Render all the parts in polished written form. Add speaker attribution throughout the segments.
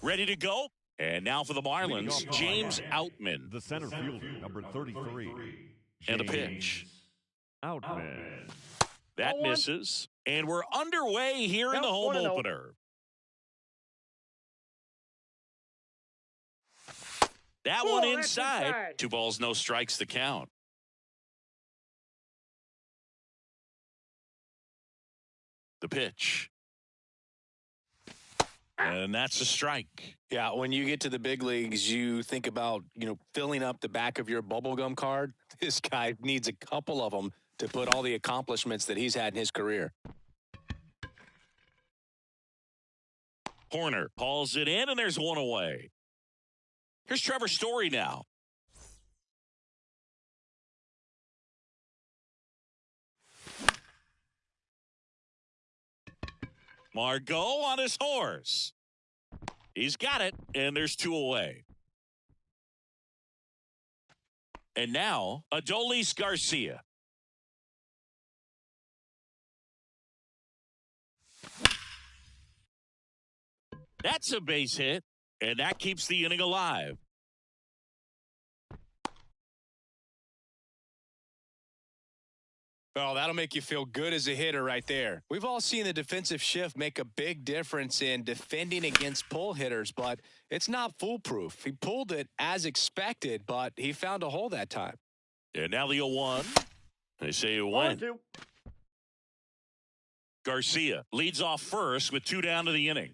Speaker 1: Ready to go? And now for the Marlins, James Outman.
Speaker 2: The center fielder, number 33.
Speaker 1: And a pitch.
Speaker 2: Outman.
Speaker 1: That misses. And we're underway here in the home opener. That one inside. 2 balls, no strikes the count. The pitch. And that's a strike.
Speaker 3: Yeah, when you get to the big leagues, you think about, filling up the back of your bubblegum card. This guy needs a couple of them to put all the accomplishments that he's had in his career.
Speaker 1: Horner hauls it in, and there's one away. Here's Trevor Story now. Margot on his horse. He's got it, and there's 2 away. And now, Adolis Garcia. That's a base hit, and that keeps the inning alive.
Speaker 3: Oh, that'll make you feel good as a hitter right there. We've all seen the defensive shift make a big difference in defending against pull hitters, but it's not foolproof. He pulled it as expected, but he found a hole that time.
Speaker 1: And now the 0-1. They say you win. Garcia leads off first with 2 down to the inning.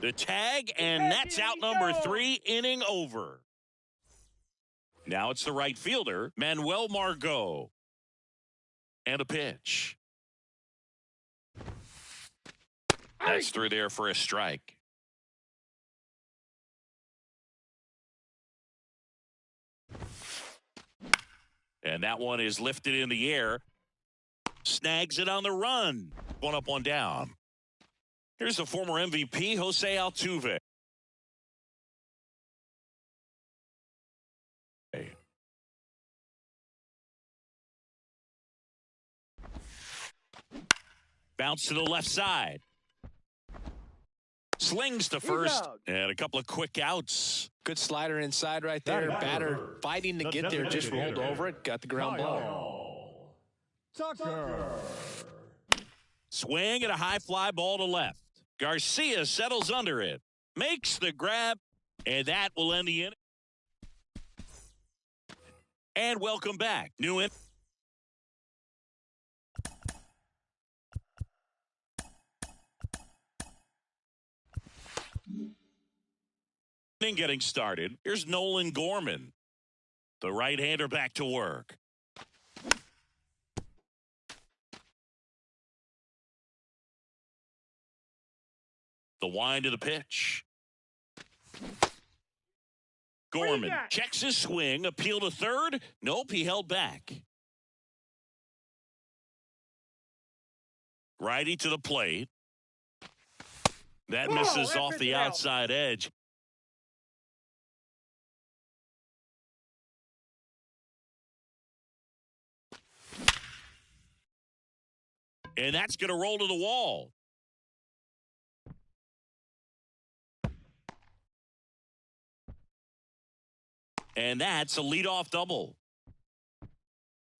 Speaker 1: The tag, and that's out number 3, inning over. Now it's the right fielder, Manuel Margot. And a pitch. That's through there for a strike. And that one is lifted in the air. Snags it on the run. 1 up, 1 down. Here's the former MVP, Jose Altuve. Bounce to the left side. Slings to first, and a couple of quick outs.
Speaker 3: Good slider inside right there. Batter fighting to get there, just rolled over it, got the ground ball.
Speaker 2: Tucker.
Speaker 1: Swing and a high fly ball to left. Garcia settles under it, makes the grab, and that will end the inning. And welcome back. New inning getting started. Here's Nolan Gorman. The right-hander back to work. The wind of the pitch. Gorman checks his swing, appeal to third. Nope, he held back. Righty to the plate. That misses off the outside edge. And that's going to roll to the wall. And that's a leadoff double.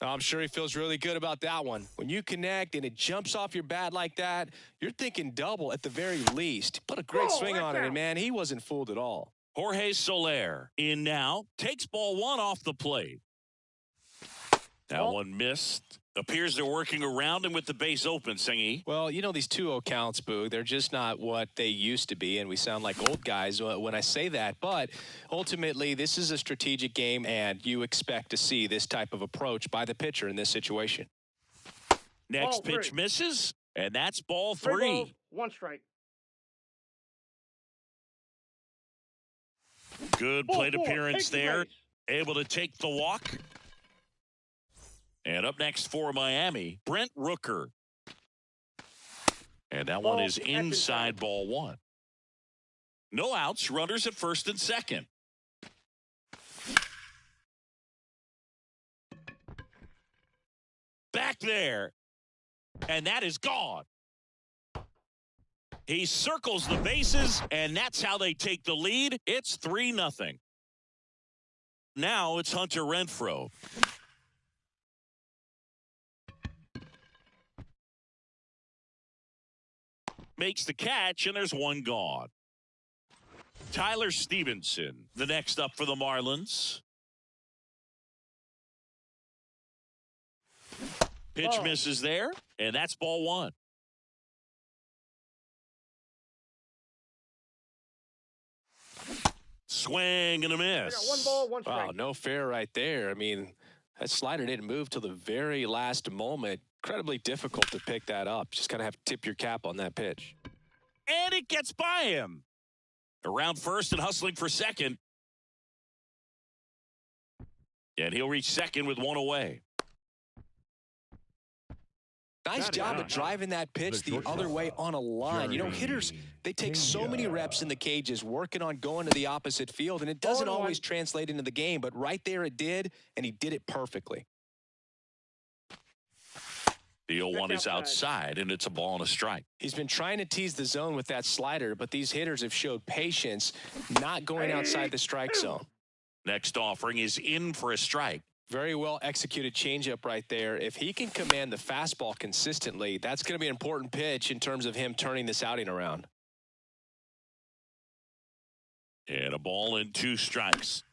Speaker 3: I'm sure he feels really good about that one. When you connect and it jumps off your bat like that, you're thinking double at the very least. Put a great swing on it, and man, he wasn't fooled at all.
Speaker 1: Jorge Soler in now. Takes ball one off the plate. That one missed. Appears they're working around him with the base open, Singy.
Speaker 3: Well, you know, these 2-0 counts, Boog, they're just not what they used to be, and we sound like old guys when I say that. But ultimately, this is a strategic game, and you expect to see this type of approach by the pitcher in this situation.
Speaker 1: Next pitch misses, and that's ball 3.
Speaker 4: 3 balls, 1 strike.
Speaker 1: Good plate appearance there. Able to take the walk. And up next for Miami, Brent Rooker. And that one is inside ball 1. No outs, runners at first and second. Back there. And that is gone. He circles the bases, and that's how they take the lead. It's 3-0. Now it's Hunter Renfroe. Makes the catch, and there's one gone. Tyler Stevenson, the next up for the Marlins. Pitch misses there, and that's ball 1. Swing and a miss.
Speaker 4: I got 1 ball, 1 strike.
Speaker 3: Wow, no fair right there. I mean, that slider didn't move till the very last moment. Incredibly difficult to pick that up. Just kind of have to tip your cap on that pitch.
Speaker 1: And it gets by him. Around first and hustling for second. And he'll reach second with 1 away.
Speaker 3: Nice job of driving that pitch the other way on a line. You know, hitters, they take so many reps in the cages working on going to the opposite field, and it doesn't always translate into the game, but right there it did, and he did it perfectly.
Speaker 1: The 0-1 is outside, and it's a ball and a strike.
Speaker 3: He's been trying to tease the zone with that slider, but these hitters have showed patience, not going outside the strike zone.
Speaker 1: Next offering is in for a strike.
Speaker 3: Very well executed changeup right there. If he can command the fastball consistently, that's going to be an important pitch in terms of him turning this outing around.
Speaker 1: And a ball and 2 strikes.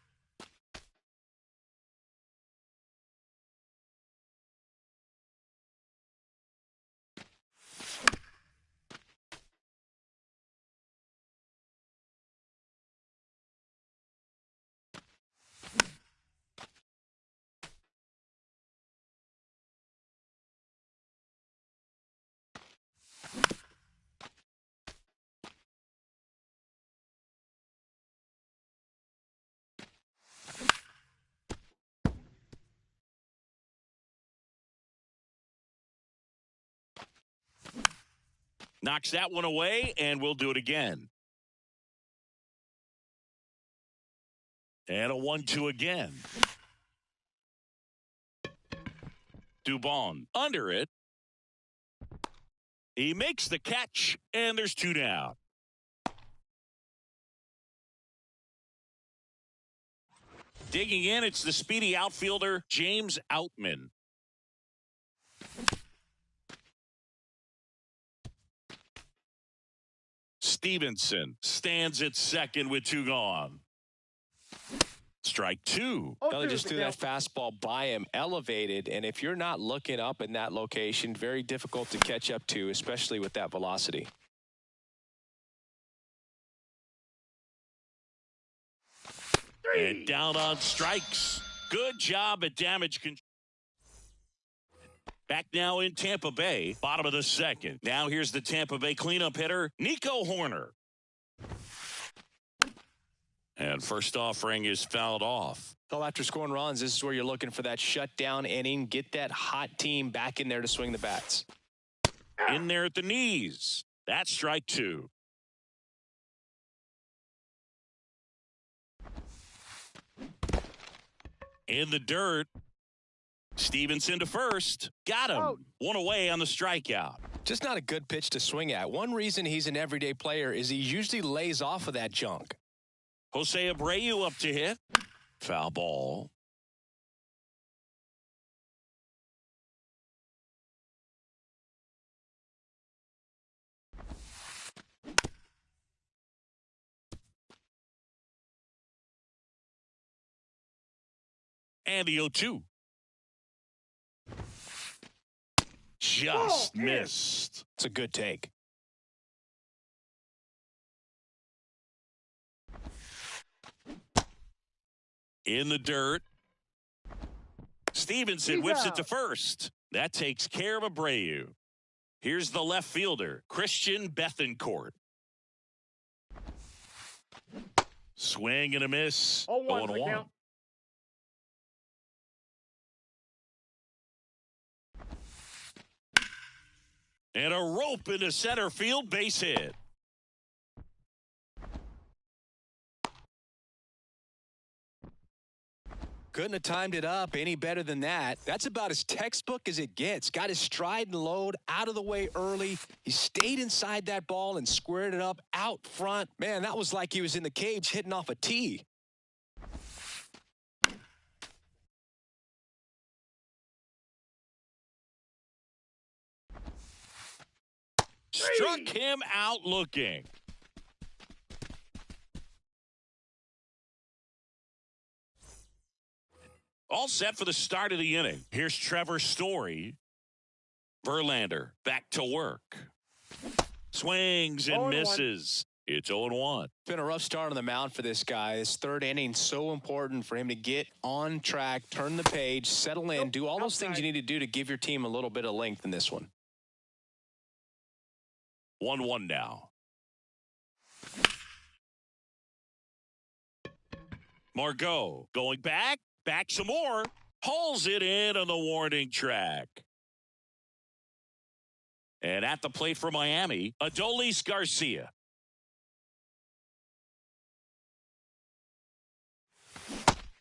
Speaker 1: Knocks that one away, and we'll do it again. And a 1-2 again. Dubon under it. He makes the catch, and there's 2 down. Digging in, it's the speedy outfielder, James Outman. Stevenson stands at second with 2 gone. Strike 2.
Speaker 3: They just threw that fastball by him, elevated, and if you're not looking up in that location, very difficult to catch up to, especially with that velocity.
Speaker 1: And down on strikes. Good job at damage control. Back now in Tampa Bay, bottom of the second. Now here's the Tampa Bay cleanup hitter, Nico Hoerner. And first offering is fouled off.
Speaker 3: Well, after scoring runs, this is where you're looking for that shutdown inning. Get that hot team back in there to swing the bats.
Speaker 1: In there at the knees. That's strike 2. In the dirt. Stevenson to first. Got him.
Speaker 4: Out.
Speaker 1: 1 away on the strikeout.
Speaker 3: Just not a good pitch to swing at. One reason he's an everyday player is he usually lays off of that junk.
Speaker 1: Jose Abreu up to hit. Foul ball. And the 0-2. Just missed.
Speaker 3: It's a good take.
Speaker 1: In the dirt. Stevenson whips it to first. That takes care of Abreu. Here's the left fielder, Christian Bethancourt. Swing and a miss. 0-1. And a rope into center field, base hit.
Speaker 3: Couldn't have timed it up any better than that. That's about as textbook as it gets. Got his stride and load out of the way early. He stayed inside that ball and squared it up out front. Man, that was like he was in the cage hitting off a tee.
Speaker 1: Struck him out looking. All set for the start of the inning. Here's Trevor Story. Verlander back to work. Swings and misses. It's 0-1.
Speaker 3: Been a rough start on the mound for this guy. This third inning so important for him to get on track, turn the page, settle in, do all those things you need to do to give your team a little bit of length in this one.
Speaker 1: 1-1 now. Margot going back some more. Hauls it in on the warning track. And at the plate for Miami, Adolis Garcia.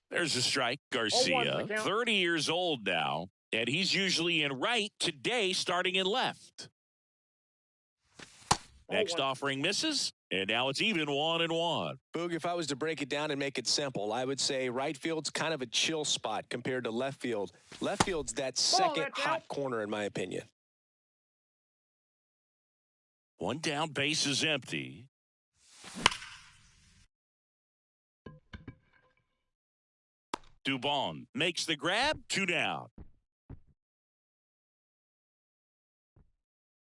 Speaker 1: There's a strike. Garcia, 30 years old now, and he's usually in right, today starting in left. Next offering misses, and now it's even 1-1.
Speaker 3: Boog, if I was to break it down and make it simple, I would say right field's kind of a chill spot compared to left field. Left field's that second hot corner, in my opinion.
Speaker 1: One down, base is empty. Dubon makes the grab, 2 down.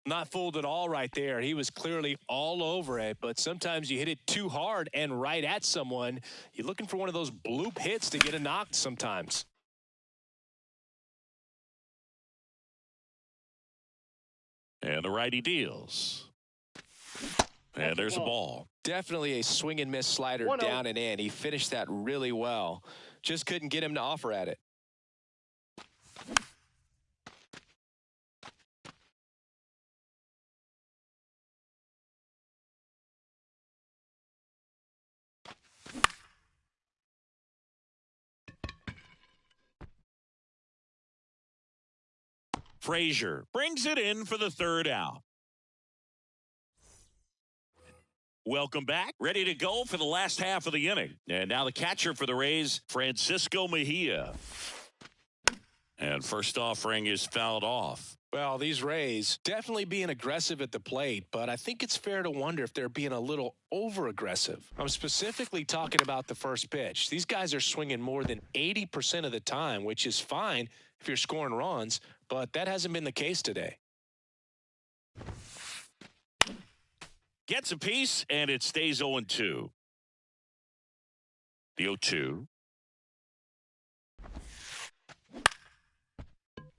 Speaker 3: Not fooled at all right there. He was clearly all over it, but sometimes you hit it too hard and right at someone. You're looking for one of those bloop hits to get a knock sometimes.
Speaker 1: And the righty deals. And there's a ball.
Speaker 3: Definitely a swing and miss slider down and in. He finished that really well. Just couldn't get him to offer at it.
Speaker 1: Frazier brings it in for the 3rd out. Welcome back. Ready to go for the last half of the inning. And now the catcher for the Rays, Francisco Mejia. And first offering is fouled off.
Speaker 3: Well, these Rays definitely being aggressive at the plate, but I think it's fair to wonder if they're being a little over-aggressive. I'm specifically talking about the first pitch. These guys are swinging more than 80% of the time, which is fine if you're scoring runs, but that hasn't been the case today.
Speaker 1: Gets a piece, and it stays 0-2. The 0-2.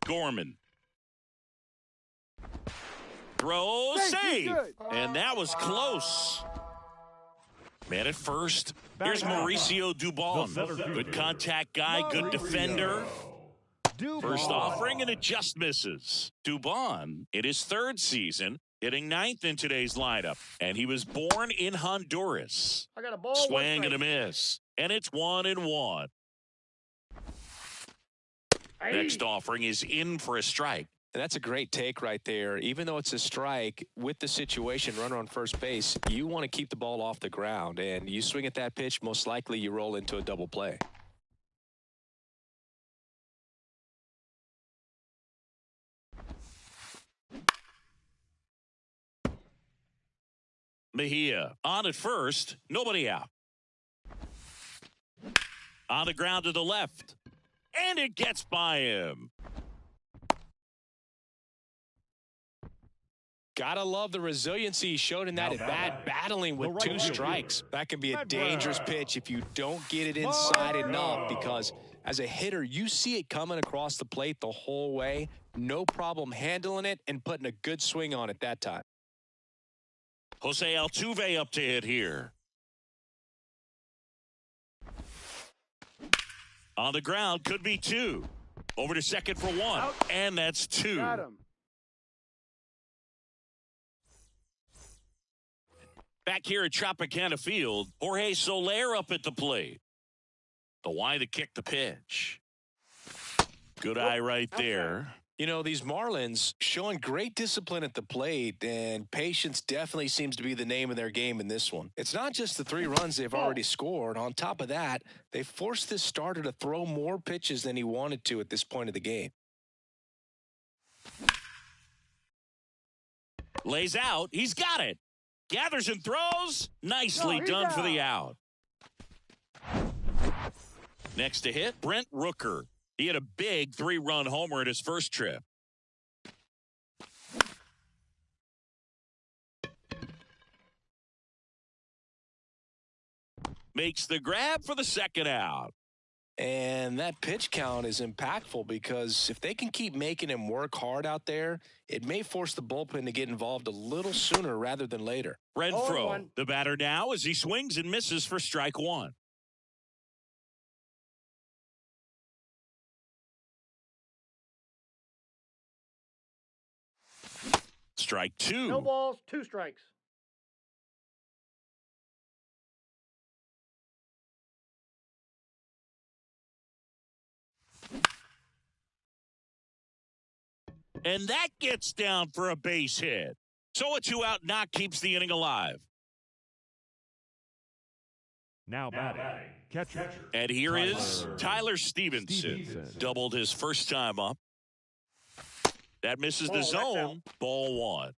Speaker 1: Gorman. Throw, save. And that was close. Man at first. Here's Mauricio Dubon. Good contact guy, good defender. First offering, and it just misses. Dubon, in his 3rd season, hitting 9th in today's lineup. And he was born in Honduras. Swing and a miss. And it's 1-1. Next offering is in for a strike.
Speaker 3: And that's a great take right there. Even though it's a strike, with the situation, runner on first base, you want to keep the ball off the ground. And you swing at that pitch, most likely you roll into a double play.
Speaker 1: Mejia on at first, nobody out. On the ground to the left. and it gets by him.
Speaker 3: Gotta love the resiliency he showed in that at-bat, battling with two strikes. That can be a dangerous pitch if you don't get it inside enough, because as a hitter, you see it coming across the plate the whole way. No problem handling it and putting a good swing on it that time.
Speaker 1: Jose Altuve up to hit here. On the ground, could be two. Over to second for one, and that's two.
Speaker 4: Got him.
Speaker 1: Back here at Tropicana Field, Jorge Soler up at the plate. The why to kick the pitch. Good eye right there.
Speaker 3: You know, these Marlins showing great discipline at the plate, and patience definitely seems to be the name of their game in this one. It's not just the 3 runs they've already scored. On top of that, they forced this starter to throw more pitches than he wanted to at this point of the game.
Speaker 1: Lays out. He's got it. Gathers and throws. Nicely done for the out. Next to hit, Brent Rooker. He had a big 3-run homer at his first trip. Makes the grab for the second out.
Speaker 3: And that pitch count is impactful, because if they can keep making him work hard out there, it may force the bullpen to get involved a little sooner rather than later.
Speaker 1: Renfroe, the batter now, as he swings and misses for strike one. Strike two.
Speaker 4: No balls, 2 strikes.
Speaker 1: And that gets down for a base hit. So a 2-out knock keeps the inning alive.
Speaker 2: Now batting, catcher.
Speaker 1: And here is Tyler Stevenson. Doubled his first time up. That misses the zone. Ball 1.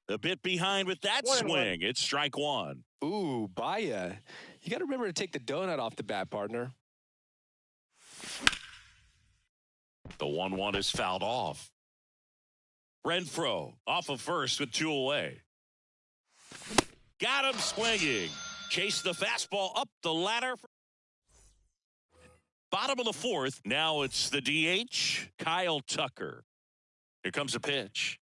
Speaker 1: A bit behind with that swing. It's strike 1.
Speaker 3: Ooh, Baez. You got to remember to take the donut off the bat, partner.
Speaker 1: The 1-1 is fouled off. Renfroe off of first with 2 away. Got him swinging. Chase the fastball up the ladder. Bottom of the 4th. Now it's the DH, Kyle Tucker. Here comes a pitch.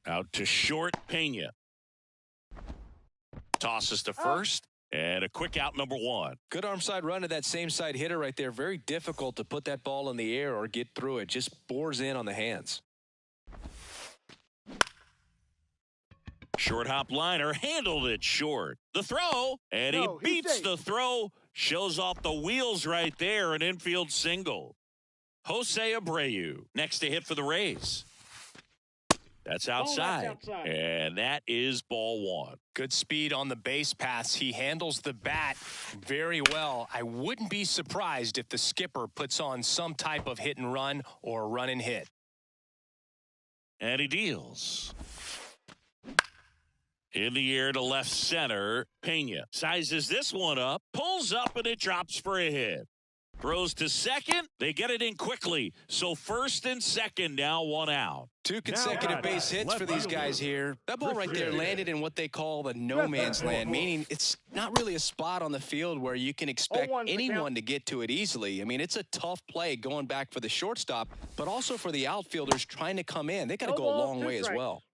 Speaker 1: Out to short, Pena. Tosses to first. And a quick out, number 1.
Speaker 3: Good arm side run to that same side hitter right there. Very difficult to put that ball in the air or get through it. Just bores in on the hands.
Speaker 1: Short hop liner, handled it short. The throw, and he beats the throw. Shows off the wheels right there, an infield single. Jose Abreu next to hit for the Rays. That's outside. And that is ball 1.
Speaker 3: Good speed on the base pass. He handles the bat very well. I wouldn't be surprised if the skipper puts on some type of hit and run or run and hit.
Speaker 1: And he deals. In the air to left center, Pena sizes this one up, pulls up, and it drops for a hit. Throws to second. They get it in quickly. So first and second, now 1 out.
Speaker 3: 2 consecutive base hits for these guys here. That ball right there landed in what they call the no man's land, meaning it's not really a spot on the field where you can expect anyone to get to it easily. I mean, it's a tough play going back for the shortstop, but also for the outfielders trying to come in. They got to go a long way as well.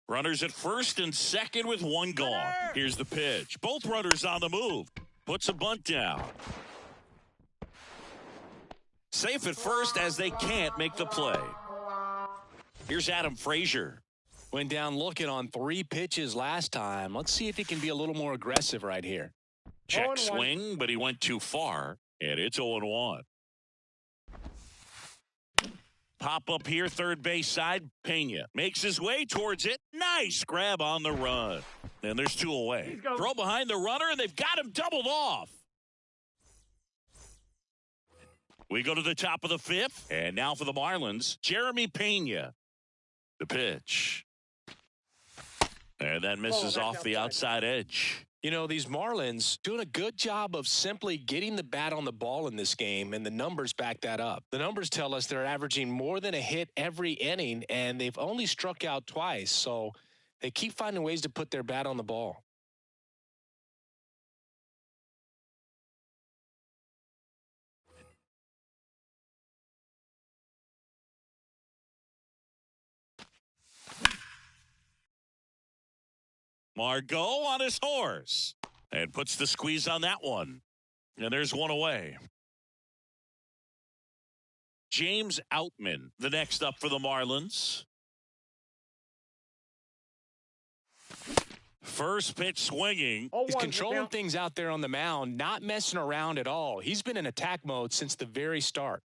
Speaker 1: Runners at first and second with 1 gone. Here's the pitch. Both runners on the move. Puts a bunt down. Safe at first as they can't make the play. Here's Adam Frazier.
Speaker 3: Went down looking on 3 pitches last time. Let's see if he can be a little more aggressive right here.
Speaker 1: Check swing, but he went too far, and it's 0-1. Pop up here, third base side. Pena makes his way towards it. Nice grab on the run. And there's 2 away. Throw behind the runner, and they've got him doubled off. We go to the top of the 5th, and now for the Marlins, Jeremy Pena. The pitch. And that misses off the outside edge.
Speaker 3: You know, these Marlins doing a good job of simply getting the bat on the ball in this game, and the numbers back that up. The numbers tell us they're averaging more than a hit every inning, and they've only struck out twice. So they keep finding ways to put their bat on the ball.
Speaker 1: Margot on his horse and puts the squeeze on that one. And there's one away. James Outman, the next up for the Marlins. First pitch swinging.
Speaker 3: He's controlling things out there on the mound, not messing around at all. He's been in attack mode since the very start.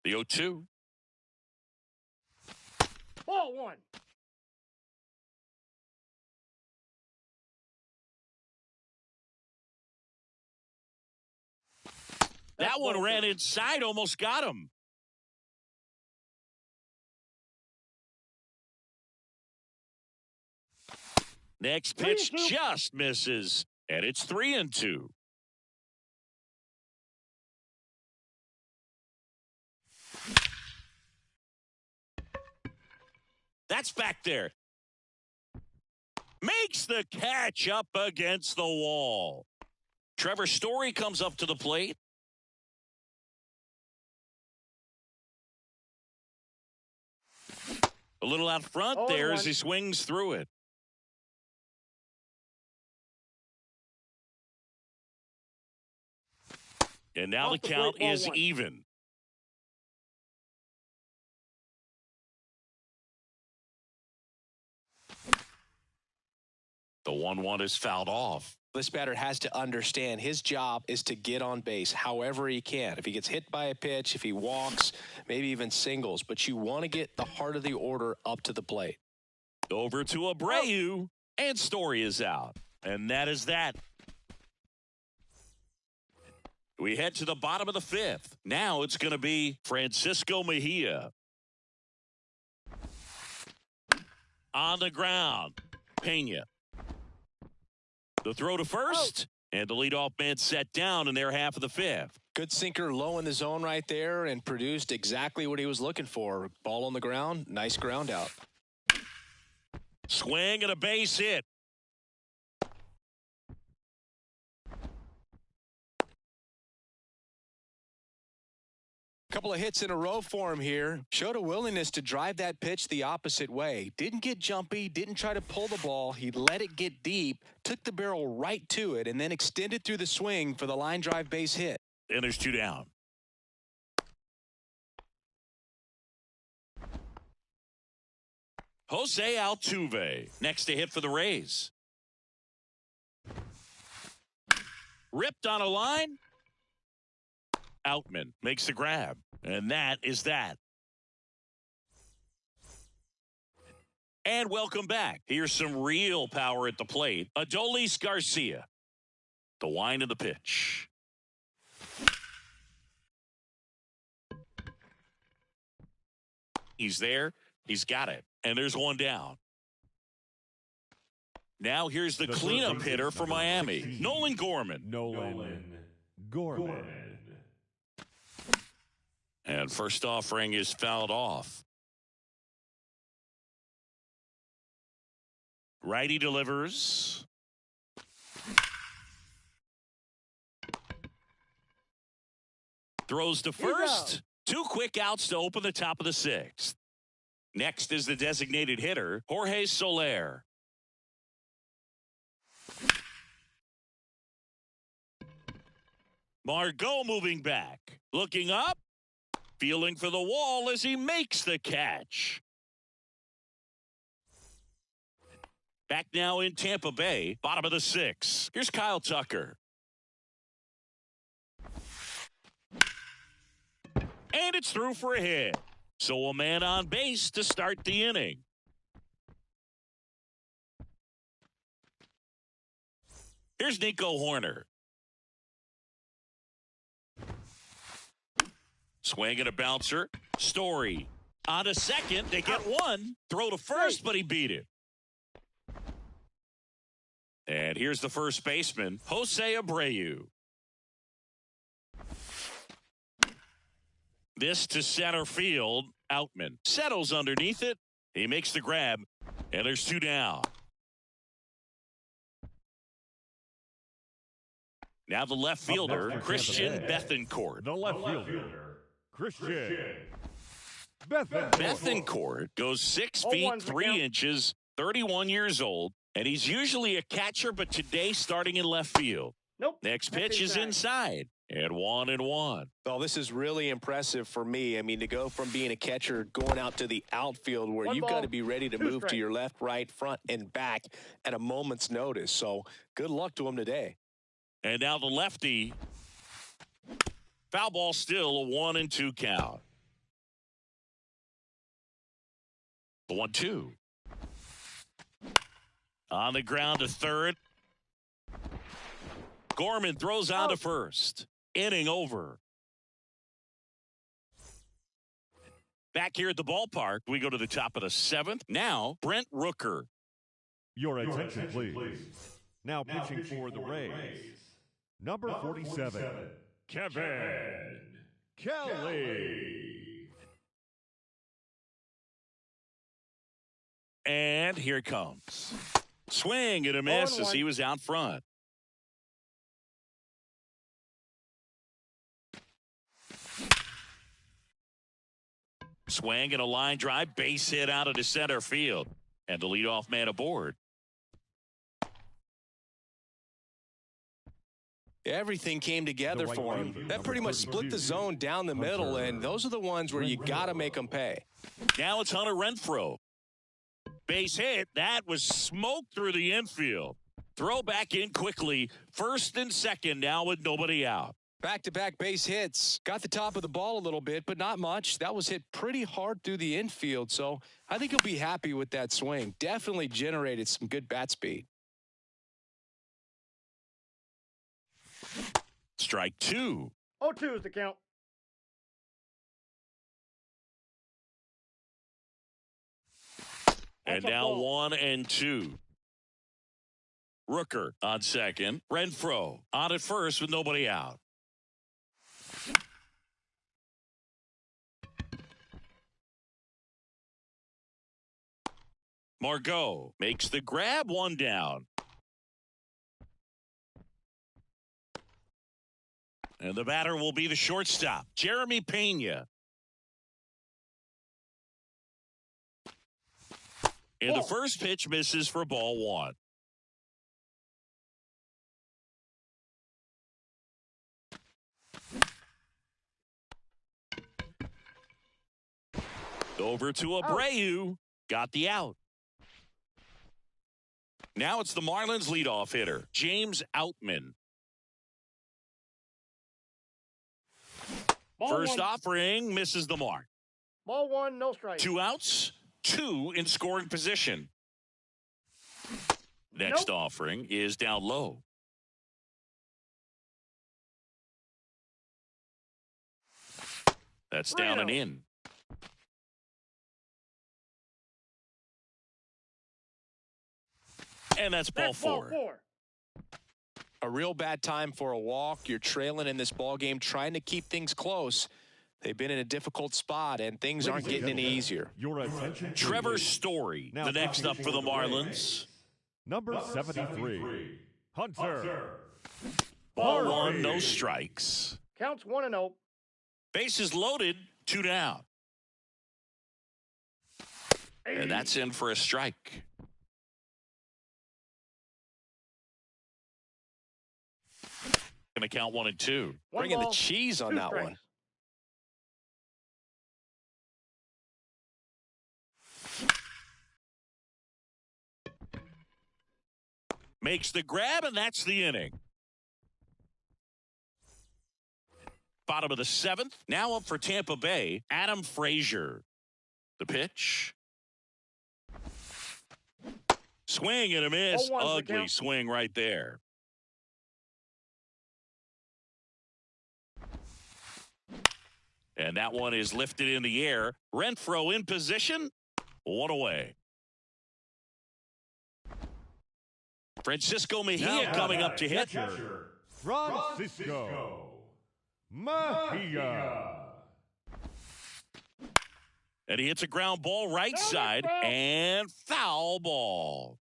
Speaker 1: The 0-2.
Speaker 4: Ball one.
Speaker 1: That one ran inside, almost got him. Next pitch just misses, and it's 3-2. That's back there. Makes the catch up against the wall. Trevor Story comes up to the plate. A little out front there as he swings through it. And now the count is even. The 1-1 is fouled off.
Speaker 3: This batter has to understand his job is to get on base however he can. If he gets hit by a pitch, if he walks, maybe even singles. But you want to get the heart of the order up to the plate.
Speaker 1: Over to Abreu, and Story is out. And that is that. We head to the bottom of the fifth. Now it's going to be Francisco Mejia. On the ground, Pena. The throw to first, and the leadoff man set down in their half of the fifth.
Speaker 3: Good sinker low in the zone right there and produced exactly what he was looking for. Ball on the ground, nice ground out.
Speaker 1: Swing and a base hit.
Speaker 3: Couple of hits in a row for him here. Showed a willingness to drive that pitch the opposite way. Didn't get jumpy, didn't try to pull the ball. He let it get deep, took the barrel right to it, and then extended through the swing for the line drive base hit.
Speaker 1: And there's 2 down. Jose Altuve next to hit for the Rays. Ripped on a line. Outman makes the grab, and that is that. And welcome back. Here's some real power at the plate. Adolis Garcia. The wind of the pitch. He's there. He's got it. And there's one down. Now here's the cleanup hitter for Miami, Nolan Gorman.
Speaker 2: Nolan Gorman.
Speaker 1: And first offering is fouled off. Righty delivers. Throws to first. 2 quick outs to open the top of the 6th. Next is the designated hitter, Jorge Soler. Margot moving back. Looking up. Feeling for the wall as he makes the catch. Back now in Tampa Bay, bottom of the 6th. Here's Kyle Tucker. And it's through for a hit. So a man on base to start the inning. Here's Nico Hoerner. Swing and a bouncer. Story on to second. They get one. Throw to first, but he beat it. And here's the first baseman, Jose Abreu. This to center field. Outman settles underneath it. He makes the grab, and there's two down. Now the left fielder, Christian Bethancourt.
Speaker 2: The left fielder, Christian Bethancourt.
Speaker 1: Bethancourt goes 6 feet 3 inches, 31 years old, and he's usually a catcher, but today starting in left field.
Speaker 4: Nope.
Speaker 1: Next pitch is inside. And 1-1.
Speaker 3: Well, this is really impressive for me. I mean, to go from being a catcher going out to the outfield where you've got to be ready to move to your left, right, front, and back at a moment's notice. So good luck to him today.
Speaker 1: And now the lefty. Foul ball still, a 1-2 count. The 1-2. On the ground to third. Gorman throws on to first. Inning over. Back here at the ballpark, we go to the top of the 7th. Now, Brent Rooker.
Speaker 2: Your attention, please. Now pitching for the Rays, number 47, Kevin Kelly.
Speaker 1: And here it comes. Swing and a miss as he was out front. Swing and a line drive, base hit out of the center field. And the leadoff man aboard.
Speaker 3: Everything came together for him. That pretty much split the zone down the middle, and those are the ones where you got to make them pay.
Speaker 1: Now it's Hunter Renfroe. Base hit. That was smoke through the infield. Throw back in quickly. First and second now with nobody out.
Speaker 3: Back-to-back base hits. Got the top of the ball a little bit, but not much. That was hit pretty hard through the infield, so I think he'll be happy with that swing. Definitely generated some good bat speed.
Speaker 1: Strike 2.
Speaker 4: 0-2 is the count.
Speaker 1: And now 1-2. Rooker on second. Renfroe on at first with nobody out. Margot makes the grab, one down. And the batter will be the shortstop, Jeremy Pena. And the first pitch misses for ball 1. Over to Abreu. Got the out. Now it's the Marlins leadoff hitter, James Outman. First offering misses the mark.
Speaker 4: Ball 1, no strike.
Speaker 1: 2 outs, 2 in scoring position. Next offering is down low. That's down and in. And that's ball 4.
Speaker 3: A real bad time for a walk. You're trailing in this ball game, trying to keep things close. They've been in a difficult spot, and things aren't getting any easier.
Speaker 2: Your attention,
Speaker 1: Trevor Story, the next up for the Marlins.
Speaker 2: Number 73, Hunter.
Speaker 1: Ball 1, no strikes.
Speaker 4: Counts 1-0.
Speaker 1: Bases loaded, 2 down. And that's in for a strike. Going to count 1 and 2.
Speaker 3: Bringing the cheese on that one.
Speaker 1: Makes the grab, and that's the inning. Bottom of the 7th. Now up for Tampa Bay, Adam Frazier. The pitch. Swing and a miss. Ugly swing right there. And that one is lifted in the air. Renfroe in position. One away. Francisco Mejia coming up to hit.
Speaker 2: Francisco Mejia.
Speaker 1: And he hits a ground ball right side and foul ball.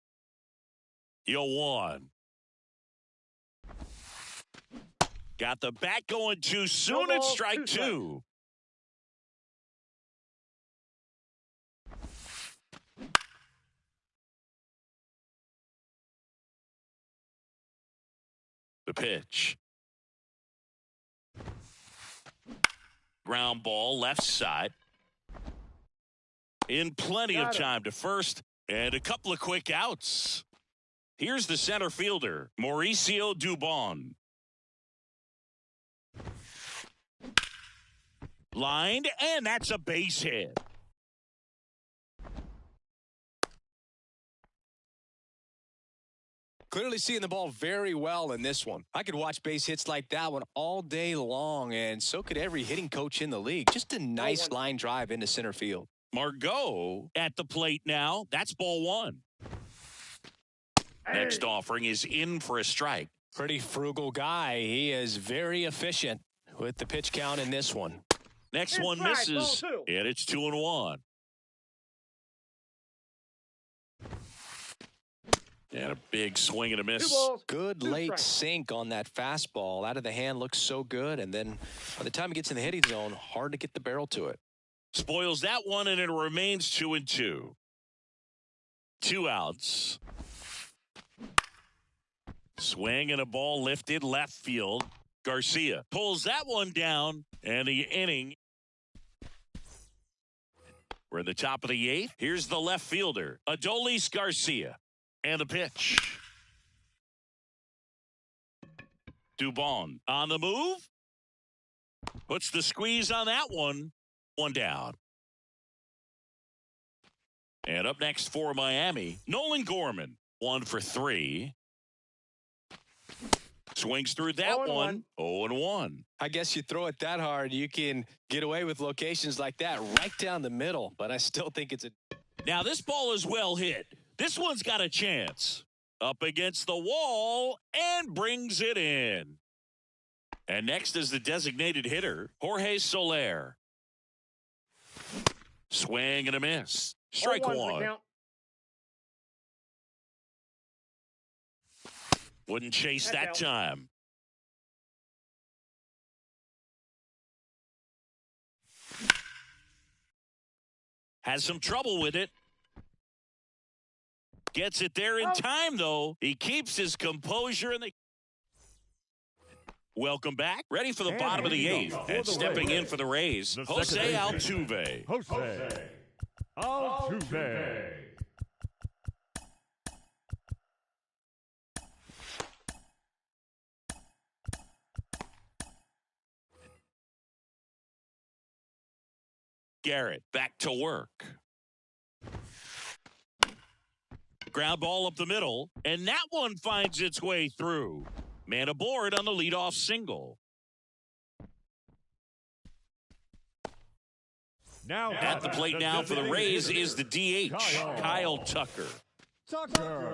Speaker 1: 0-1. Got the bat going too soon. It's strike two. The pitch. Ground ball left side. In plenty of time to first and a couple of quick outs. Here's the center fielder, Mauricio Dubon. Lined, and that's a base hit.
Speaker 3: Clearly seeing the ball very well in this one. I could watch base hits like that one all day long, and so could every hitting coach in the league. Just a nice line drive into center field.
Speaker 1: Margot at the plate now. That's ball one. Next offering is in for a strike.
Speaker 3: Pretty frugal guy. He is very efficient with the pitch count in this one.
Speaker 1: Next one misses, and it's 2-1. And a big swing and a miss.
Speaker 3: Good late sink on that fastball. Out of the hand looks so good, and then by the time it gets in the hitting zone, hard to get the barrel to it.
Speaker 1: Spoils that one, and it remains 2-2. 2 outs. Swing and a ball lifted left field. Garcia pulls that one down, and the inning. We're in the top of the 8th. Here's the left fielder, Adolis Garcia. And the pitch. Dubon on the move. Puts the squeeze on that one. One down. And up next for Miami, Nolan Gorman. 1 for 3. Swings through that 1. 0-1.
Speaker 3: I guess you throw it that hard, you can get away with locations like that right down the middle. But I still think it's a...
Speaker 1: Now this ball is well hit. This one's got a chance. Up against the wall and brings it in. And next is the designated hitter, Jorge Soler. Swing and a miss. Strike one. Wouldn't chase that time. Has some trouble with it. Gets it there in time, though. He keeps his composure. And welcome back. Ready for the bottom of the 8th. And stepping in for the Rays, Jose Altuve.
Speaker 2: Jose Altuve.
Speaker 1: Garrett back to work. Ground ball up the middle, and that one finds its way through. Man aboard on the leadoff single.
Speaker 2: Now
Speaker 1: at the plate now for the Rays is the DH, Kyle Tucker.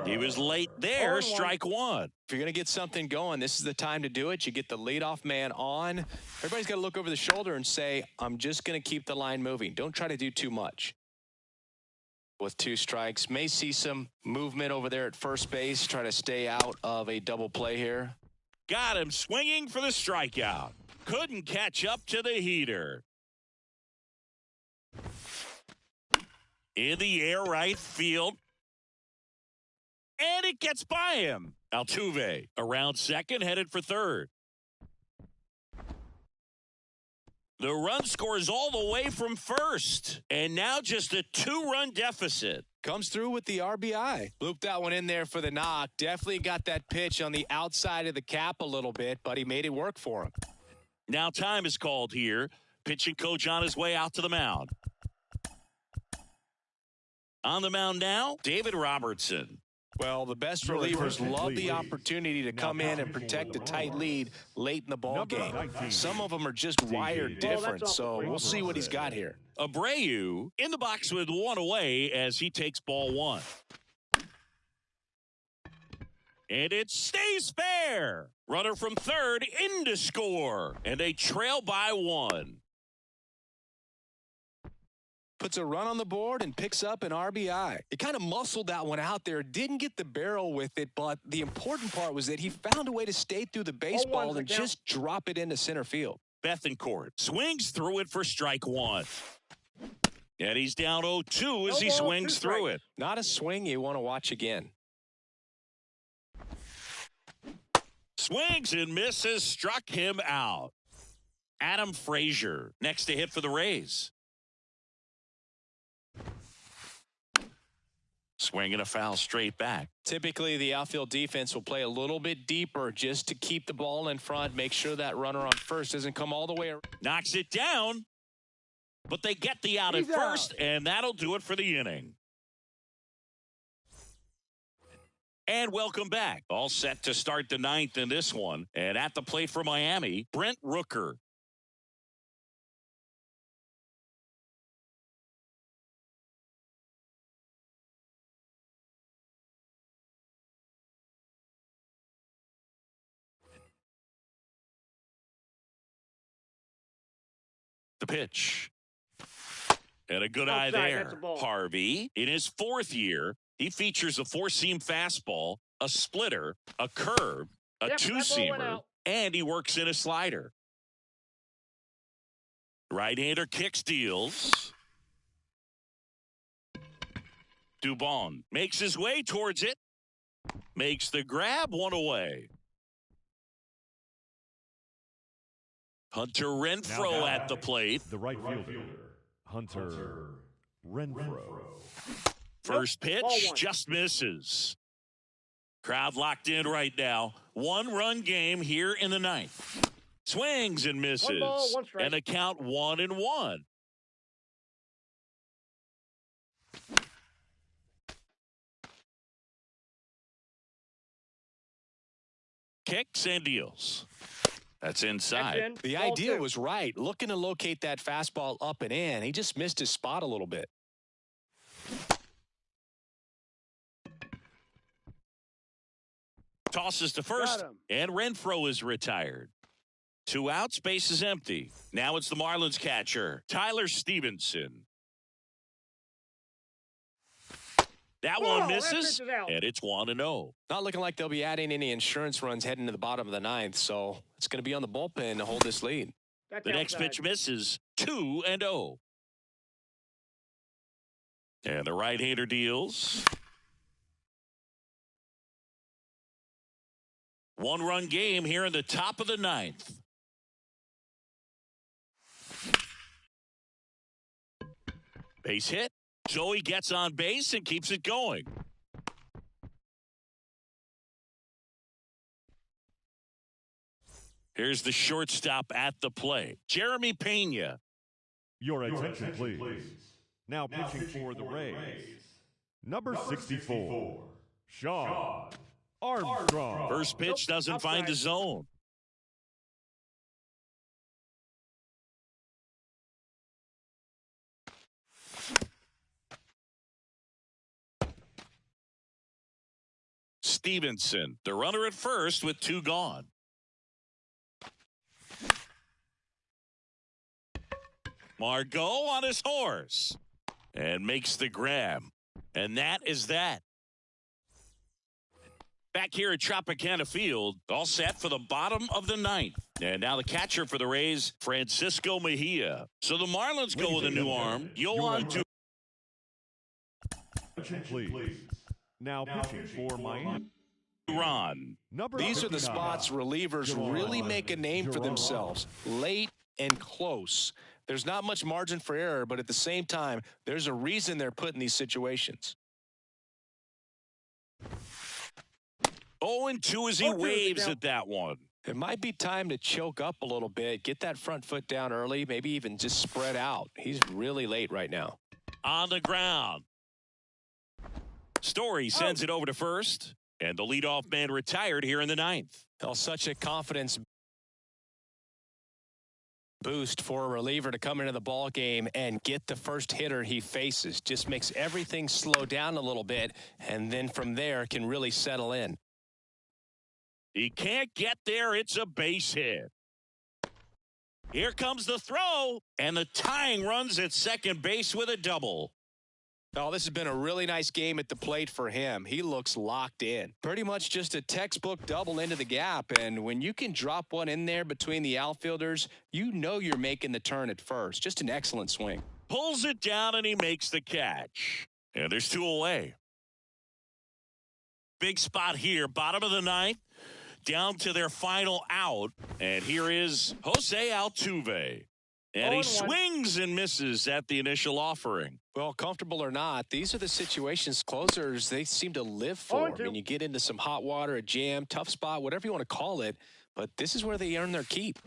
Speaker 1: He was late there, strike one.
Speaker 3: If you're going to get something going, this is the time to do it. You get the leadoff man on. Everybody's got to look over the shoulder and say, I'm just going to keep the line moving. Don't try to do too much. With 2 strikes, may see some movement over there at first base. Try to stay out of a double play here.
Speaker 1: Got him swinging for the strikeout. Couldn't catch up to the heater. In the air right field. And it gets by him. Altuve around second, headed for third. The run scores all the way from first. And now just a 2-run deficit.
Speaker 3: Comes through with the RBI. Looped that one in there for the knock. Definitely got that pitch on the outside of the cap a little bit, but he made it work for him.
Speaker 1: Now time is called here. Pitching coach on his way out to the mound. On the mound now, David Robertson.
Speaker 3: Well, the best
Speaker 2: Your
Speaker 3: relievers
Speaker 2: attention,
Speaker 3: love the
Speaker 2: please.
Speaker 3: opportunity to
Speaker 2: Now
Speaker 3: come in and
Speaker 2: pitching for
Speaker 3: protect
Speaker 2: the
Speaker 3: a tight
Speaker 2: Marlins.
Speaker 3: lead late in the ball
Speaker 2: Number
Speaker 3: game.
Speaker 2: 19,
Speaker 3: Some of them are just wired
Speaker 2: DJ.
Speaker 3: different,
Speaker 4: Well,
Speaker 3: so we'll see what he's got here.
Speaker 1: Abreu in the box with one away as he takes ball one. And it stays fair. Runner from third in to score. And they trail by one.
Speaker 3: Puts a run on the board and picks up an RBI. He kind of muscled that one out there. Didn't get the barrel with it, but the important part was that he found a way to stay through the baseball and just drop it into center field.
Speaker 1: Bethancourt swings through it for strike one. And he's down 0-2 as he swings through it.
Speaker 3: Not a swing you want to watch again.
Speaker 1: Swings and misses, struck him out. Adam Frazier next to hit for the Rays. Swing and a foul straight back.
Speaker 3: Typically, the outfield defense will play a little bit deeper just to keep the ball in front, make sure that runner on first doesn't come all the way around.
Speaker 1: Knocks it down, but they get the out at first, and that'll do it for the inning. And welcome back. All set to start the ninth in this one. And at the plate for Miami, Brent Rooker. The pitch. And a good eye there. Harvey, in his fourth year, he features a four-seam fastball, a splitter, a curve, a two-seamer, and he works in a slider. Right-hander kicks, deals. Dubon makes his way towards it. Makes the grab, one away. Hunter Renfroe at the plate.
Speaker 2: The right fielder, Hunter Renfroe.
Speaker 1: First pitch just misses. Crowd locked in right now. One-run game here in the ninth. Swings and misses.
Speaker 4: 1 ball, 1 strike.
Speaker 1: And a count 1-1. Kicks and deals. That's inside.
Speaker 3: The idea was right. Looking to locate that fastball up and in. He just missed his spot a little bit.
Speaker 1: Tosses to first, and Renfroe is retired. 2 outs, base is empty. Now it's the Marlins catcher, Tyler Stevenson. That one misses, and it's 1-0.
Speaker 3: Not looking like they'll be adding any insurance runs heading to the bottom of the ninth, so it's going to be on the bullpen to hold this lead.
Speaker 1: The next pitch misses, 2-0. And the right-hander deals. 1-run game here in the top of the ninth. Base hit. Joey gets on base and keeps it going. Here's the shortstop at the plate, Jeremy Pena.
Speaker 2: Your attention, please. Now pitching for the Rays, number 64, Sean Armstrong.
Speaker 1: First pitch doesn't find the zone. Stevenson, the runner at first with 2 gone. Margot on his horse and makes the grab. And that is that. Back here at Tropicana Field, all set for the bottom of the ninth. And now the catcher for the Rays, Francisco Mejia. So the Marlins go with a new arm. Yohan to.
Speaker 2: Please. Now pitching for Miami,
Speaker 1: Ron.
Speaker 3: These are the spots relievers really make a name for themselves. Late and close. There's not much margin for error, but at the same time, there's a reason they're put in these situations.
Speaker 1: 0-2 as he waves at that one.
Speaker 3: It might be time to choke up a little bit, get that front foot down early, maybe even just spread out. He's really late right now.
Speaker 1: On the ground. Story sends it over to first, and the leadoff man retired here in the ninth.
Speaker 3: Well, such a confidence boost for a reliever to come into the ball game and get the first hitter he faces. Just makes everything slow down a little bit, and then from there can really settle in.
Speaker 1: He can't get there. It's a base hit. Here comes the throw, and the tying runs at second base with a double.
Speaker 3: Oh, this has been a really nice game at the plate for him. He looks locked in. Pretty much just a textbook double into the gap, and when you can drop one in there between the outfielders, you know you're making the turn at first. Just an excellent swing.
Speaker 1: Pulls it down, and he makes the catch. And there's two away. Big spot here, bottom of the ninth, down to their final out. And here is Jose Altuve. And he swings and misses at the initial offering.
Speaker 3: Well, comfortable or not, these are the situations closers they seem to live for. I mean, you get into some hot water, a jam, tough spot, whatever you want to call it, but this is where they earn their keep.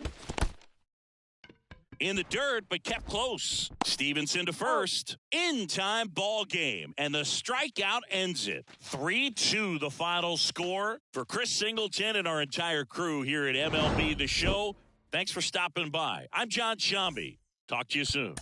Speaker 1: In the dirt, but kept close. Stevenson to first. In-time ball game, and the strikeout ends it. 3-2 the final score. For Chris Singleton and our entire crew here at MLB The Show, thanks for stopping by. I'm John Shambi. Talk to you soon.